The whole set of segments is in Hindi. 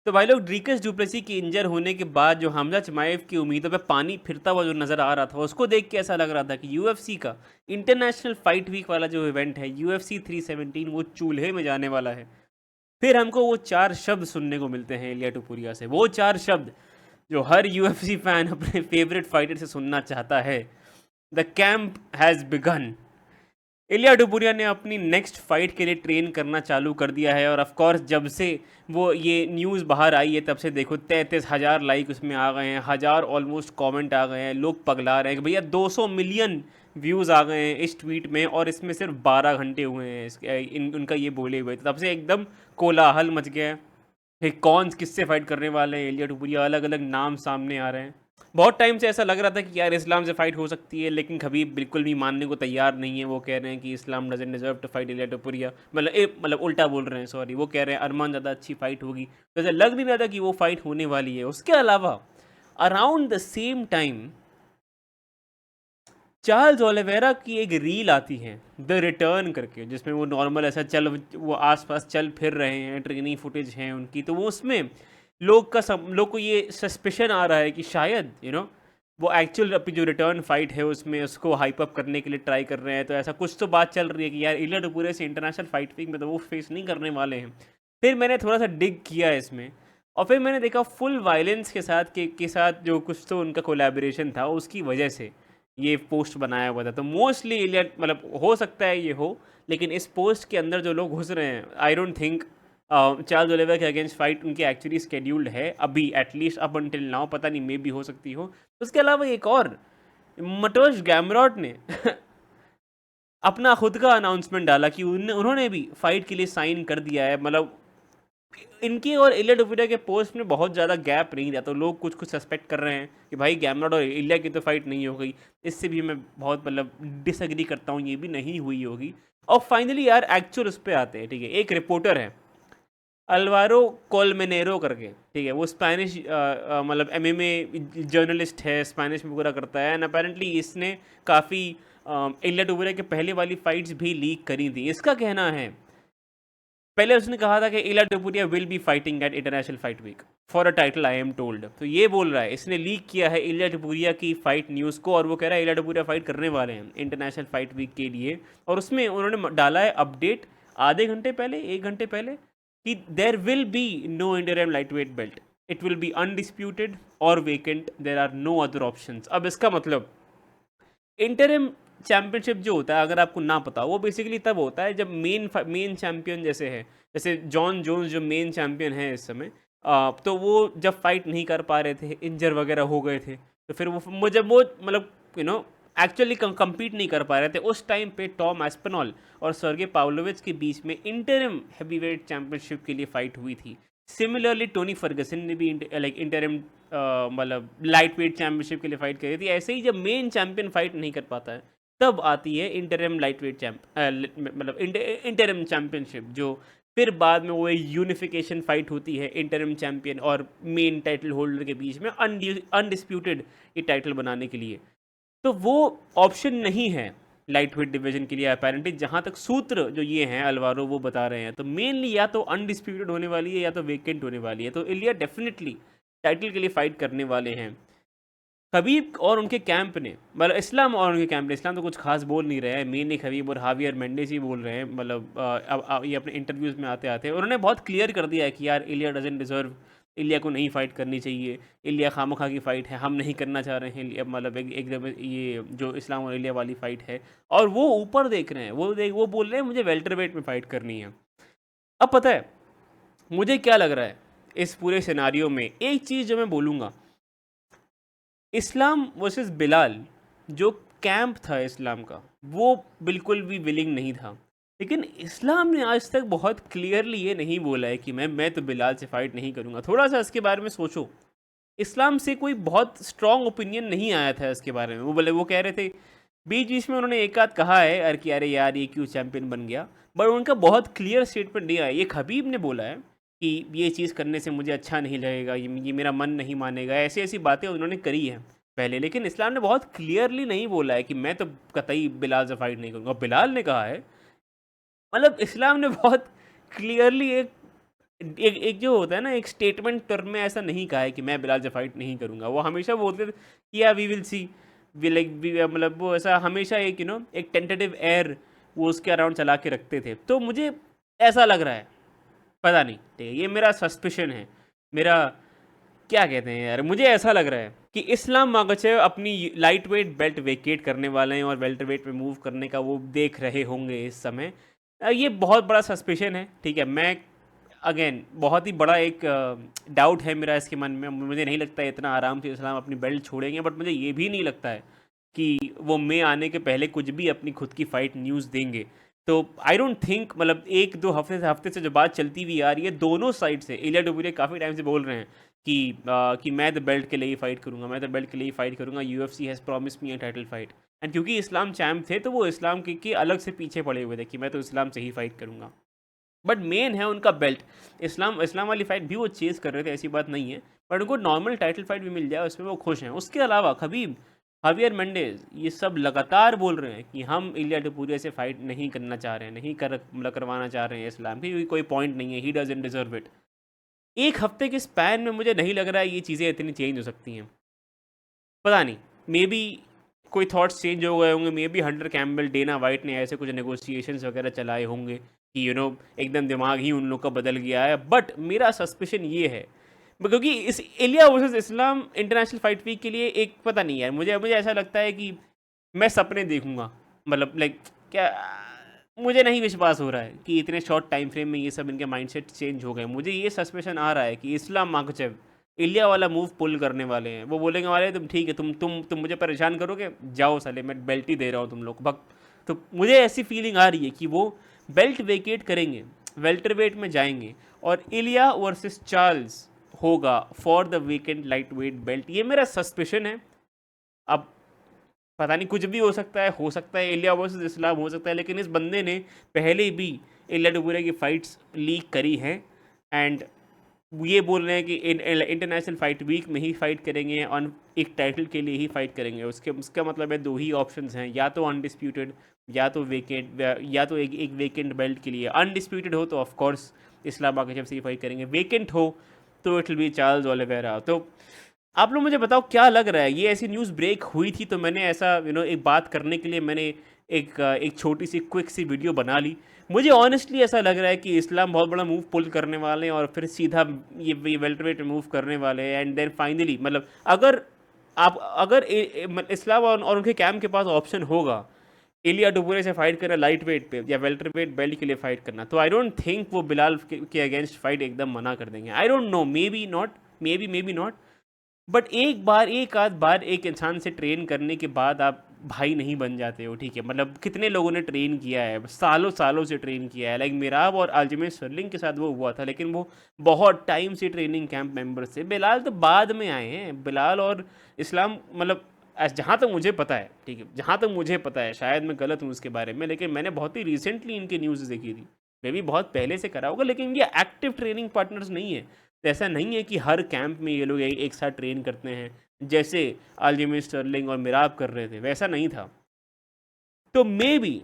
तो भाई लोग, ड्रीकस डुप्लेसी की इंजर होने के बाद जो हमजा चिमाएव की उम्मीदों पे पानी फिरता हुआ जो नज़र आ रहा था, उसको देख के ऐसा लग रहा था कि यूएफसी का इंटरनेशनल फाइट वीक वाला जो इवेंट है यूएफसी 317 वो चूल्हे में जाने वाला है। फिर हमको वो 4 शब्द सुनने को मिलते हैं इलिया टुपुरिया से, वो 4 शब्द जो हर यूएफसी फैन अपने फेवरेट फाइटर से सुनना चाहता है। The camp has begun. Ilia Topuria ने अपनी नेक्स्ट फाइट के लिए ट्रेन करना चालू कर दिया है, और ऑफ कोर्स जब से वो ये न्यूज़ बाहर आई है तब से देखो 33,000 लाइक उसमें आ गए हैं, हज़ार ऑलमोस्ट कमेंट आ गए हैं, लोग पगला रहे हैं कि भैया 200 मिलियन व्यूज़ आ गए हैं इस ट्वीट में, और इसमें सिर्फ 12 घंटे हुए हैं उनका ये बोले हुए, तब से एकदम कोलाहल मच गया है कि कौन किससे फाइट करने वाले हैं। इलिया टुपुरिया, अलग अलग नाम सामने आ रहे हैं। बहुत टाइम से ऐसा लग रहा था कि यार इस्लाम से फाइट हो सकती है, लेकिन खबीब बिल्कुल भी मानने को तैयार नहीं है। वो कह रहे हैं कि Islam doesn't deserve to fight Ilia Topuria, मतलब उल्टा बोल रहे हैं, सॉरी। वो कह रहे हैं अरमान ज़्यादा अच्छी फाइट होगी, तो ऐसा लग नहीं रहा था कि वो फाइट होने वाली है। उसके अलावा around the same time Charles Oliveira की एक रील आती है द रिटर्न करके, जिसमें वो नॉर्मल ऐसा वो आसपास चल फिर रहे हैं, ट्रेनिंग फुटेज हैं उनकी, तो वो उसमें लोग को ये सस्पिशन आ रहा है कि शायद वो एक्चुअल अपनी जो रिटर्न फाइट है उसमें उसको हाइप अप करने के लिए ट्राई कर रहे हैं। तो ऐसा कुछ तो बात चल रही है कि यार इलिया टुपुरिया से इंटरनेशनल फाइट वीक में तो वो फेस नहीं करने वाले हैं। फिर मैंने थोड़ा सा डिग किया इसमें, और फिर मैंने देखा फुल वायलेंस के साथ जो कुछ तो उनका कोलैबोरेशन था, उसकी वजह से ये पोस्ट बनाया हुआ था। तो मोस्टली इलिया, मतलब हो सकता है ये हो, लेकिन इस पोस्ट के अंदर जो लोग घुस रहे हैं, I don't think Charles Oliveira के अगेंस्ट फाइट उनकी एक्चुअली स्केड्यूल्ड है अभी, एटलीस्ट अप अंटिल नाउ। पता नहीं, मे भी हो सकती हो। उसके अलावा एक और, मटोश गैमरॉट ने अपना खुद का अनाउंसमेंट डाला कि उन्होंने भी फाइट के लिए साइन कर दिया है। मतलब इनके और इलिया टुपुरिया के पोस्ट में बहुत ज़्यादा गैप नहीं था, तो लोग कुछ कुछ सस्पेक्ट कर रहे हैं कि भाई गैमरॉट और इलिया की तो फाइट नहीं हो गई। इससे भी मैं बहुत मतलब डिसएग्री करता हूँ, ये भी नहीं हुई होगी। और फाइनली यार एक्चुअल उस पर आते हैं, ठीक है। एक रिपोर्टर है अल्वारो कोलमेनेरो करके, ठीक है। वो स्पेनिश मतलब एमएमए जर्नलिस्ट है, स्पेनिश में पूरा करता है, एंड अपेरेंटली इसने काफ़ी इलिया टुपुरिया के पहले वाली फाइट्स भी लीक करी थी। इसका कहना है, पहले उसने कहा था कि Ilia Topuria will be fighting at international fight week for a title, I am told. तो ये बोल रहा है, इसने लीक किया है इलिया टुपुरिया की फाइट न्यूज़ को, और वो कह रहा है इलिया टुपुरिया फाइट करने वाले हैं इंटरनेशनल फाइट वीक के लिए। और उसमें उन्होंने डाला है अपडेट आधे घंटे पहले, 1 घंटे पहले, कि there will be no interim lightweight belt, it will be undisputed और vacant, there are no other option. अब इसका मतलब इंटरिम चैंपियनशिप जो होता है, अगर आपको ना पता, वो बेसिकली तब होता है जब मेन चैंपियन जैसे है, जैसे जॉन जोन्स जो मेन चैंपियन है इस समय, तो वो जब फाइट नहीं कर पा रहे थे, इंजर वगैरह हो गए थे, तो फिर वो जब वो मतलब एक्चुअली कम्पीट नहीं कर पा रहे थे, उस टाइम पे टॉम एस्पेनॉल और सर्गे पावलोविच के बीच में इंटरिम हैवीवेट चैंपियनशिप के लिए फाइट हुई थी। सिमिलरली टोनी फर्गसन ने भी लाइक इंटरिम मतलब लाइट वेट चैंपियनशिप के लिए फाइट करी थी। ऐसे ही जब मेन चैंपियन फाइट नहीं कर पाता है, तब आती है इंटरिम लाइट वेट मतलब इंटरिम चैंपियनशिप, जो फिर बाद में वो यूनिफिकेशन फाइट होती है इंटरिम चैंपियन और मेन टाइटल होल्डर के बीच में, अनडिस्प्यूटेड ये टाइटल बनाने के लिए। तो वो ऑप्शन नहीं है लाइट वेट डिवीजन के लिए अपेरेंटली, जहाँ तक सूत्र जो ये हैं अल्वारो वो बता रहे हैं। तो मेनली या तो अनडिस्प्यूटेड होने वाली है या तो वेकेंट होने वाली है। तो इलिया डेफिनेटली टाइटल के लिए फाइट करने वाले हैं। खबीब और उनके कैंप ने, मतलब इस्लाम और उनके कैंप ने, इस्लाम तो कुछ खास बोल नहीं रहे हैं, मेनली खबीब और हावियर मेंडेस ही बोल रहे हैं। मतलब अब ये अपने इंटरव्यूज़ में आते आते उन्होंने बहुत क्लियर कर दिया है कि यार इलिया डजंट डिजर्व, इलिया को नहीं फाइट करनी चाहिए, इलिया खामखा की फ़ाइट है, हम नहीं करना चाह रहे हैं। मतलब एकदम ये जो इस्लाम और इलिया वाली फ़ाइट है, और वो ऊपर देख रहे हैं, वो बोल रहे हैं मुझे वेल्टर वेट में फ़ाइट करनी है। अब पता है मुझे क्या लग रहा है इस पूरे सिनारियो में, एक चीज़ जो मैं बोलूँगा, इस्लाम वर्सेस बिलाल, जो कैंप था इस्लाम का, वो बिल्कुल भी विलिंग नहीं था। लेकिन इस्लाम ने आज तक बहुत क्लियरली ये नहीं बोला है कि मैं तो बिलाल से फ़ाइट नहीं करूँगा। थोड़ा सा इसके बारे में सोचो, इस्लाम से कोई बहुत स्ट्रॉन्ग ओपिनियन नहीं आया था इसके बारे में। वो कह रहे थे, बीच बीच में उन्होंने एक आध कहा है अरे कि अरे यार ये क्यों चैंपियन बन गया, बट उनका बहुत क्लियर स्टेटमेंट नहीं आया। ये खबीब ने बोला है कि ये चीज़ करने से मुझे अच्छा नहीं लगेगा, ये मेरा मन नहीं मानेगा, ऐसी ऐसी बातें उन्होंने करी हैं पहले। लेकिन इस्लाम ने बहुत क्लियरली नहीं बोला है कि मैं तो कतई बिलाल से फाइट नहीं करूँगा। बिलाल ने कहा है, मतलब इस्लाम ने बहुत क्लियरली एक एक एक जो होता है ना, एक स्टेटमेंट टर्म में ऐसा नहीं कहा है कि मैं बिलाल से फाइट नहीं करूंगा। वो हमेशा बोलते थे कि या we will see, we like मतलब वो ऐसा हमेशा एक एक टेंटेटिव एयर वो उसके अराउंड चला के रखते थे। तो मुझे ऐसा लग रहा है, पता नहीं, ठीक है, ये मेरा सस्पिशन है, मेरा क्या कहते हैं यार, मुझे ऐसा लग रहा है कि इस्लाम मागाचेव अपनी लाइट वेट बेल्ट वेकेट करने वाले हैं और वेल्टर वेट में मूव करने का वो देख रहे होंगे इस समय। ये बहुत बड़ा सस्पिशन है, ठीक है। मैं अगेन बहुत ही बड़ा एक डाउट है मेरा इसके मन में, मुझे नहीं लगता है इतना आराम से इस्लाम अपनी बेल्ट छोड़ेंगे, बट मुझे ये भी नहीं लगता है कि वो मई आने के पहले कुछ भी अपनी खुद की फ़ाइट न्यूज़ देंगे। तो आई डोंट थिंक, मतलब एक दो हफ्ते से जो बात चलती हुई आ रही है दोनों साइड से, इलिया डुबुरे काफ़ी टाइम से बोल रहे हैं कि मैं द बेल्ट के लिए ही फाइट करूंगा, मैं द बेल्ट के लिए ही फाइट करूंगा, UFC has promise me a title fight. And क्योंकि इस्लाम चैम्प थे तो वो इस्लाम के अलग से पीछे पड़े हुए थे कि मैं तो इस्लाम से ही फाइट करूंगा। बट मेन है उनका बेल्ट। इस्लाम इस्लाम वाली फाइट भी वो चेज़ कर रहे थे, ऐसी बात नहीं है, बट उनको नॉर्मल टाइटल फाइट भी मिल जाए उसमें वो खुश हैं। उसके अलावा खबीब, हावियर मेंडेज, ये सब लगातार बोल रहे हैं कि हम इलिया टुपुरिया से फाइट नहीं करना चाह रहे हैं, नहीं मतलब करवाना चाह रहे हैं इस्लाम की, कोई पॉइंट नहीं है, ही डजंट डिजर्व इट। एक हफ्ते के स्पैन में मुझे नहीं लग रहा है ये चीज़ें इतनी चेंज हो सकती हैं। पता नहीं, मे बी कोई थॉट्स चेंज हो गए होंगे, maybe Hunter Campbell, Dana White ने ऐसे कुछ नेगोशिएशंस वगैरह चलाए होंगे कि एकदम दिमाग ही उन लोग का बदल गया है। बट मेरा सस्पिशन ये है, क्योंकि इस इलिया वर्सेस इस्लाम इंटरनेशनल फाइट वीक के लिए एक पता नहीं यार, मुझे मुझे ऐसा लगता है कि मैं सपने देखूंगा, मतलब लाइक क्या, मुझे नहीं विश्वास हो रहा है कि इतने शॉर्ट टाइम फ्रेम में ये सब इनके माइंडसेट चेंज हो गए। मुझे ये सस्पेशन आ रहा है कि इस्लाम माखचेव इलिया वाला मूव पुल करने वाले हैं। वो बोलेंगे वाले तुम ठीक है, तुम मुझे परेशान करोगे, जाओ साले, मैं बेल्ट ही दे रहा हूँ तुम लोग भग। तो मुझे ऐसी फीलिंग आ रही है कि वो बेल्ट वेकेट करेंगे, वेल्टरवेट में जाएंगे और इलिया वर्सेस चार्ल्स होगा for the weekend light weight belt. ये मेरा सस्पेशन है। अब पता नहीं, कुछ भी हो सकता है इलिया वर्सेस इस्लाम हो सकता है, लेकिन इस बंदे ने पहले भी इलिया टुपुरे की फ़ाइट्स लीक करी हैं। एंड ये बोल रहे हैं कि इंटरनेशनल फ़ाइट वीक में ही फ़ाइट करेंगे और एक टाइटल के लिए ही फ़ाइट करेंगे। उसका मतलब है दो ही ऑप्शंस हैं, या तो अनडिस्प्यूटेड, या तो वेकेंट, या तो एक वेकेंट बेल्ट के लिए। अनडिस्प्यूटेड हो तो ऑफकोर्स इस्लाम आके जब से ही फाइट करेंगे, वेकेंट हो तो it will B Charles Oliveira. तो आप लोग मुझे बताओ क्या लग रहा है, ये ऐसी न्यूज़ ब्रेक हुई थी तो मैंने ऐसा एक बात करने के लिए मैंने एक छोटी सी क्विक सी वीडियो बना ली। मुझे ऑनेस्टली ऐसा लग रहा है कि इस्लाम बहुत बड़ा मूव पुल करने वाले हैं और फिर सीधा ये वेल्टरवेट मूव करने वाले हैं। एंड देन फाइनली, मतलब अगर इस्लाम और उनके कैम्प के पास ऑप्शन होगा इलिया टुपुरे से फाइट करना लाइट वेट पे या वेल्टर वेट बेल्ट के लिए फाइट करना, तो आई डोंट थिंक वो बिलाल के अगेंस्ट फाइट एकदम मना कर देंगे। I don't know, may be not, may be not. But एक आध बार एक इंसान से ट्रेन करने के बाद आप भाई नहीं बन जाते हो, ठीक है। मतलब कितने लोगों ने ट्रेन किया है, सालों सालों से ट्रेन किया है, लाइक मिराब और अल्जमेर स्टर्लिंग के साथ वो हुआ था, लेकिन वो बहुत टाइम से ट्रेनिंग कैंप मेंबर थे। बिलाल तो बाद में आए हैं, बिलाल और इस्लाम, मतलब जहाँ तक मुझे पता है, ठीक है, जहाँ तक मुझे पता है, शायद मैं गलत हूँ उसके बारे में, लेकिन मैंने बहुत ही रिसेंटली इनकी न्यूज़ देखी थी। मे भी बहुत पहले से करा होगा, लेकिन ये एक्टिव ट्रेनिंग पार्टनर्स नहीं है। तो ऐसा नहीं है कि हर कैंप में ये लोग एक साथ ट्रेन करते हैं, जैसे अल्जमेर स्टर्लिंग और मिराब कर रहे थे, वैसा नहीं था। तो मे बी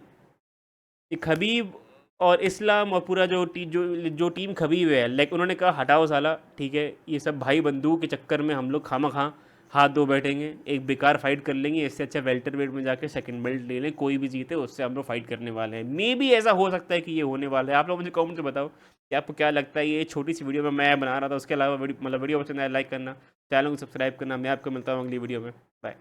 खबीब और इस्लाम और पूरा जो टीम खबीब है, लाइक उन्होंने कहा हटाओ साला, ठीक है, ये सब भाई बंदूक के चक्कर में हम लोग खामा खा हाथ धो बैठेंगे, एक बेकार फाइट कर लेंगे, इससे अच्छा वेल्टर वेट में जाके सेकंड बेल्ट ले लें, कोई भी जीते उससे हम लोग फाइट करने वाले हैं। मे बी ऐसा हो सकता है कि ये होने वाला है। आप लोग मुझे कमेंट में बताओ कि आपको क्या लगता है। ये छोटी सी वीडियो में मैं बना रहा था, उसके अलावा वीडियो पसंद आया लाइक करना, चैनल को सब्सक्राइब करना। मैं आपको मिलता हूँ अगली वीडियो में, बाय।